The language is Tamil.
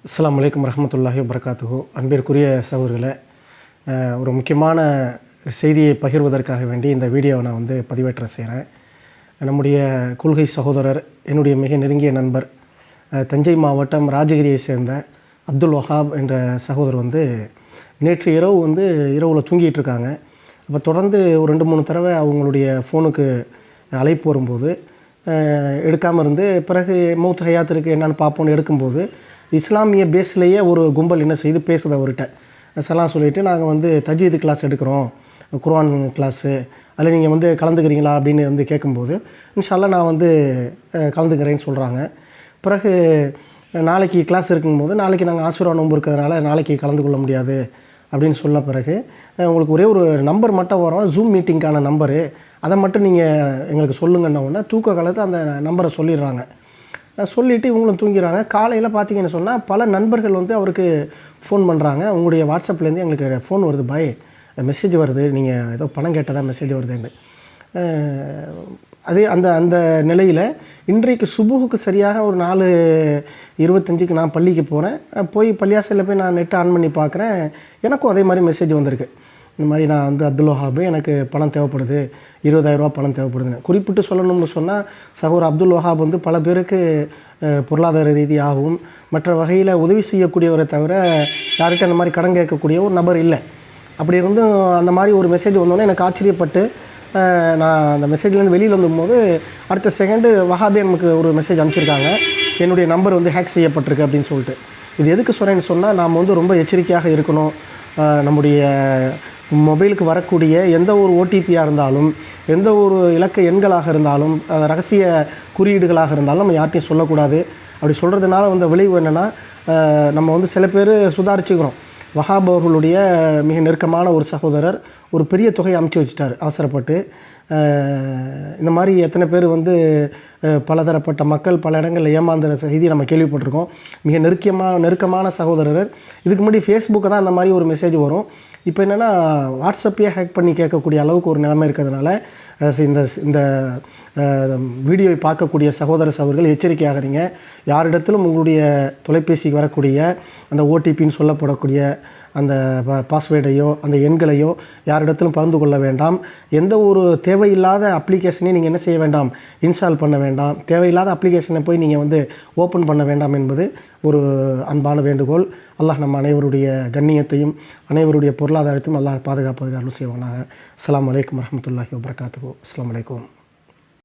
அஸ்ஸலாமு அலைக்கும் வரஹ்மத்துல்லாஹி வபரகாத்துஹு. அன்பிற்குரிய சகோதரர்களே, ஒரு முக்கியமான செய்தியை பகிர்வதற்காக வேண்டி இந்த வீடியோவை நான் பதிவேற்ற செய்கிறேன். நம்முடைய கொள்கை சகோதரர், என்னுடைய மிக நெருங்கிய நண்பர், தஞ்சை மாவட்டம் ராஜகிரியை சேர்ந்த அப்துல் வஹாப் என்ற சகோதரர் நேற்று இரவு இரவில் தூங்கிட்டு இருக்காங்க. அப்போ தொடர்ந்து ஒரு 2-3 தடவை அவங்களுடைய ஃபோனுக்கு அழைப்பு வரும்போது எடுக்காமல் இருந்து, பிறகு மௌத் ஹயாத்திற்கு என்னென்னு பார்ப்போன்னு எடுக்கும்போது இஸ்லாமிய பேஸ்லேயே ஒரு கும்பல் என்ன செய்து பேசுது அவர்கிட்ட. சலாம் சொல்லிவிட்டு, நாங்கள் தஜ்வீது கிளாஸ் எடுக்கிறோம், குர்ஆன் கிளாஸு, அதில் நீங்கள் கலந்துக்கிறீங்களா அப்படின்னு கேட்கும்போது, இன்ஷா அல்லாஹ் நான் கலந்துக்கிறேன்னு சொல்கிறாங்க. பிறகு நாளைக்கு கிளாஸ் இருக்கும்போது, நாளைக்கு நாங்கள் ஆசுரா நோன்பு இருக்கிறதுனால நாளைக்கு கலந்து கொள்ள முடியாது அப்படின்னு சொல்ல, பிறகு உங்களுக்கு ஒரே ஒரு நம்பர் மட்டும் வரும், ஜூம் மீட்டிங்க்கான நம்பரு, அதை மட்டும் நீங்கள் எங்களுக்கு சொல்லுங்கன்னா உடனே தூக்க காலத்தில் அந்த நம்பரை சொல்லிடுறாங்க. சொல்லிவிட்டு இவங்களும் தூங்கிறாங்க. காலையில் பார்த்தீங்கன்னு சொன்னால் பல நண்பர்கள் அவருக்கு ஃபோன் பண்ணுறாங்க. உங்களுடைய வாட்ஸ்அப்லேருந்து எங்களுக்கு ஃபோன் வருது பாய், மெசேஜ் வருது, நீங்கள் ஏதோ பணம் கேட்டதாக மெசேஜ் வருதுன்னு. அதே அந்த அந்த நிலையில் இன்றைக்கு சுபுகுக்கு சரியாக ஒரு 4:25க்கு நான் பள்ளிக்கு போகிறேன். போய் பள்ளியாசலில் போய் நான் நெட்டை ஆன் பண்ணி பார்க்குறேன். எனக்கும் அதே மாதிரி மெசேஜ் வந்திருக்கு. இந்த மாதிரி நான் அப்துல் வஹாப், எனக்கு பணம் தேவைப்படுது, 20,000 ரூபா பணம் தேவைப்படுதுன்னு. குறிப்பிட்டு சொல்லணும்னு சொன்னால், சகோதரர் அப்துல் வஹாப் பல பேருக்கு பொருளாதார ரீதியாகவும் மற்ற வகையில் உதவி செய்யக்கூடியவரை தவிர யார்கிட்ட அந்த மாதிரி கடன் கேட்கக்கூடிய ஒரு நபர் இல்லை. அப்படி இருந்தும் அந்த மாதிரி ஒரு மெசேஜ் வந்தோன்னே எனக்கு ஆச்சரியப்பட்டு, நான் அந்த மெசேஜ்லேருந்து வெளியில் வந்தபோது அடுத்த செகண்டு வஹாபே நமக்கு ஒரு மெசேஜ் அனுப்பிச்சிருக்காங்க, என்னுடைய நம்பர் ஹேக் செய்யப்பட்டிருக்கு அப்படின்னு சொல்லிட்டு. இது எதுக்கு சொல்கிறேன்னு சொன்னால், நாம் ரொம்ப எச்சரிக்கையாக இருக்கணும். நம்முடைய மொபைலுக்கு வரக்கூடிய எந்த ஒரு ஓடிபியாக இருந்தாலும், எந்த ஒரு இலக்க எண்களாக இருந்தாலும், ரகசிய குறியீடுகளாக இருந்தாலும் நம்ம யார்கிட்டையும் சொல்லக்கூடாது. அப்படி சொல்கிறதுனால விளைவு என்னென்னா, நம்ம சில பேர் சுதாரிச்சுக்கிறோம். வஹாப் அவர்களுடைய மிக நெருக்கமான ஒரு சகோதரர் ஒரு பெரிய தொகையை அமுச்சு வச்சுட்டார் அவசரப்பட்டு. இந்த மாதிரி எத்தனை பேர் பலதரப்பட்ட மக்கள் பல இடங்களில் ஏமாந்துற செய்தி நம்ம கேள்விப்பட்டிருக்கோம். மிக நெருக்கமான சகோதரர். இதுக்கு முன்னாடி ஃபேஸ்புக்கு தான் அந்த மாதிரி ஒரு மெசேஜ் வரும். இப்போ என்னென்னா, வாட்ஸ்அப்பையே ஹேக் பண்ணி கேட்கக்கூடிய அளவுக்கு ஒரு நிலைமை இருக்கிறதுனால இந்த வீடியோவை பார்க்கக்கூடிய சகோதரர்கள் எச்சரிக்கையாகிறீங்க. யாரிடத்திலும் உங்களுடைய தொலைபேசிக்கு வரக்கூடிய அந்த ஓடிபின்னு சொல்லப்படக்கூடிய அந்த பாஸ்வேர்டையோ அந்த எண்களையோ யாரிடத்திலும் பகிர்ந்து கொள்ள வேண்டாம். எந்த ஒரு தேவையில்லாத அப்ளிகேஷனையும் நீங்கள் என்ன செய்ய வேண்டாம், இன்ஸ்டால் பண்ண வேண்டாம். தேவையில்லாத அப்ளிகேஷனை போய் நீங்கள் ஓப்பன் பண்ண வேண்டாம் என்பது ஒரு அன்பான வேண்டுகோள். அல்லாஹ் நம்ம அனைவருடைய கண்ணியத்தையும் அனைவருடைய பொருளாதாரத்தையும் அல்லாஹ் பாதுகாப்பதற்கு அருள் செய்வானாக. அஸ்ஸலாமு அலைக்கும் வரஹ்மத்துல்லாஹி வபரகாத்துஹு. அஸ்ஸலாமு அலைக்கும்.